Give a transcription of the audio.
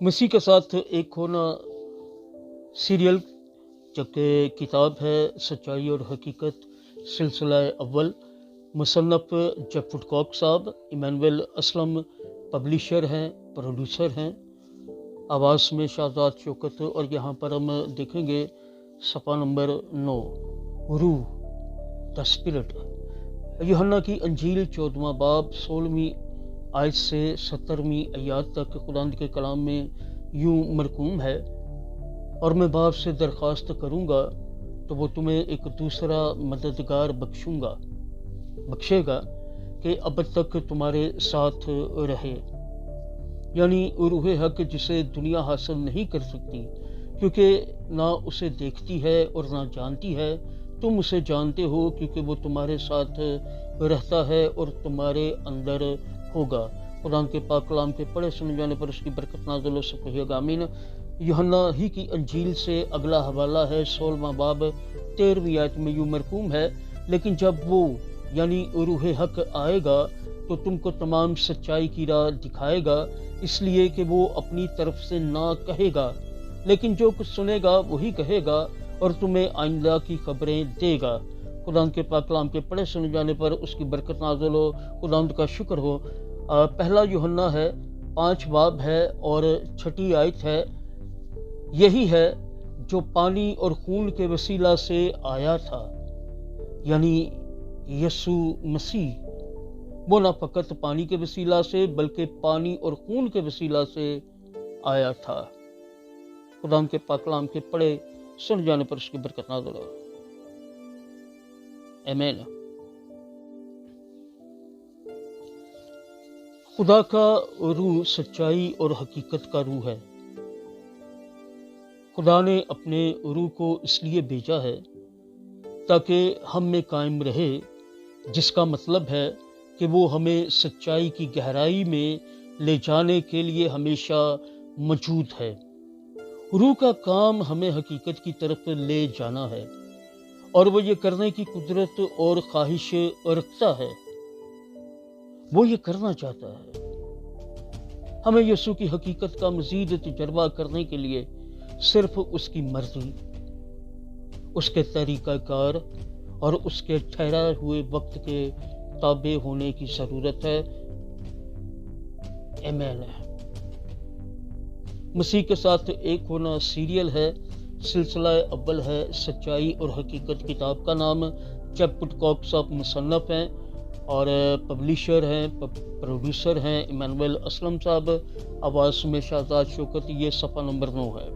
मसीह के साथ एक होना सीरियल, जबकि किताब है सच्चाई और हकीकत सिलसिला अव्वल। मुसन्नफ़ जेफ वुडकॉक साहब, इमानुएल असलम पब्लिशर हैं, प्रोड्यूसर हैं। आवाज़ में शाहजाद शौकत। और यहाँ पर हम देखेंगे सफ़ा नंबर 9, रूह द स्पिरिट। यूहन्ना की अंजील 14वां बाब 16वीं आयत से 17वीं आयत तक खुदावंद के कलाम में यूं मरकूम है, और मैं बाप से दरख्वास्त करूँगा तो वो तुम्हें एक दूसरा मददगार बख्शेगा कि अब तक तुम्हारे साथ रहे, यानी रूह हक, जिसे दुनिया हासिल नहीं कर सकती क्योंकि ना उसे देखती है और ना जानती है। तुम उसे जानते हो क्योंकि वो तुम्हारे साथ रहता है और तुम्हारे अंदर होगा। कुरान के पाक कलाम के पढ़े सुन जाने पर उसकी बरकत नाज़िल हो सके, आमीन। यूहन्ना ही की अंजील से अगला हवाला है 16वां बाब 13वीं आयत में यूं मरकूम है, लेकिन जब वो यानी रूह हक आएगा तो तुमको तमाम सच्चाई की राह दिखाएगा, इसलिए कि वो अपनी तरफ से ना कहेगा, लेकिन जो कुछ सुनेगा वही कहेगा और तुम्हें आइंदा की खबरें देगा। खुदावंद के पाक कलाम के पढ़े सुन जाने पर उसकी बरकत नाज़िल हो, खुदावंद का शुक्र हो। पहला यूहन्ना है 5 बाब है और 6ठी आयत है। यही है जो पानी और खून के वसीला से आया था, यानी यसु मसीह। वो ना फकत पानी के वसीला से बल्कि पानी और खून के वसीला से आया था। खुदावंद के पाक कलाम के पढ़े सुन जाने पर उसकी बरकत नाज़िल हो, आमीन। खुदा का रूह सच्चाई और हकीकत का रूह है। खुदा ने अपने रूह को इसलिए भेजा है ताकि हम में कायम रहे, जिसका मतलब है कि वो हमें सच्चाई की गहराई में ले जाने के लिए हमेशा मौजूद है। रूह का काम हमें हकीकत की तरफ ले जाना है, और वो ये करने की कुदरत और ख्वाहिश रखता है। वो ये करना चाहता है। हमें यीशु की हकीकत का मज़ीद तजर्बा करने के लिए सिर्फ उसकी मर्जी, उसके तरीक़ाकार और उसके ठहराए हुए वक्त के ताबे होने की ज़रूरत है, आमीन। मसीह के साथ एक होना सीरियल है, सिलसिला अव्वल है सच्चाई और हकीकत। किताब का नाम जेफ वुडकॉक साहब मुसन्नफ़ हैं और पब्लिशर हैं, प्रोड्यूसर हैं इमानुएल असलम साहब। आवाज़ में शाहजाद शौकत। ये सफ़ा नंबर 9 है।